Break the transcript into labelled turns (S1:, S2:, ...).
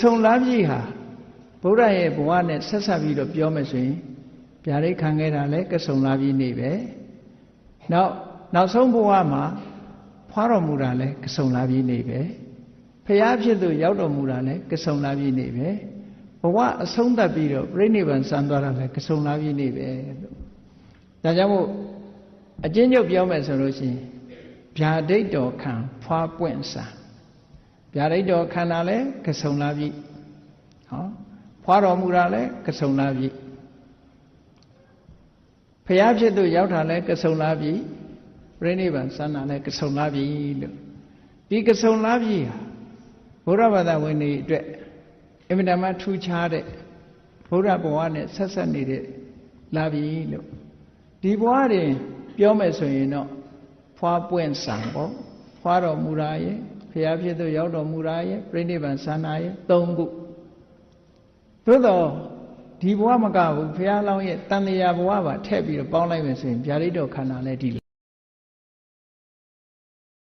S1: ဆုံလာပြီဟာဗုဒ္ဓရဲ့ဘဝနဲ့ဆက်ဆက်ပြီးတော့ပြောမယ်ဆိုရင်ဗျာဒိတ်ခံခဲ့တာလဲကဆုံလာပြီနေပဲနောက်ဆုံးဘဝမှာဖွားတော်မူတာလဲကဆုံလာပြီနေပဲဖရာဖြစ်သူရောက်တော်မူတာလဲကဆုံလာပြီနေပဲဘဝအဆုံးသတ်ပြီးတော့ပြိဋိဘံစံသွားတာလဲကဆုံလာပြီနေပဲလို့ဒါကြောင့်မို့အကျဉ်းချုပ်ပြောမယ်ဆိုလို့ရှိရင်ဗျာဒိတ်တော်ခံဖွားပွင့်စံဗျာဒိတ်တော်ခန္ဓာလဲကဆုံလာပြီဟောဖွားတော်မူတာလဲကဆုံလာပြီဖရာဖြစ်သူရောက်တာလဲကဆုံလာပြီပြိဋိဘံစံတာလဲကဆုံလာပြီလို့ဒီကဆုံလာပြီဟာဘုရားဘာသာဝင်တွေအတွက်အင်မတန်မှထူးခြားတဲ့ဘုရားဘဝနဲ့ဆက်ဆက်နေတဲ့လာပြီလို့ဒီဘဝတွင်ပြောမယ်ဆိုရင်တော့ဖွားပွင့်စံပေါ့ဖွားတော်မူတာရဲ့ဖရာဖြစ်သူရောက်တော်မူတာရဲ့ပြိဋိဘံစံတာရဲ့၃ခုသို့တော့ဒီဘဝမကဘူးဖရာလောင်းရဲ့တန်တရာဘဝပါထည့်ပြီးတော့ပေါင်းလိုက်မယ်ဆိုရင်ဗျာဒိတ်တော်ခန္ဓာလည်းဒီ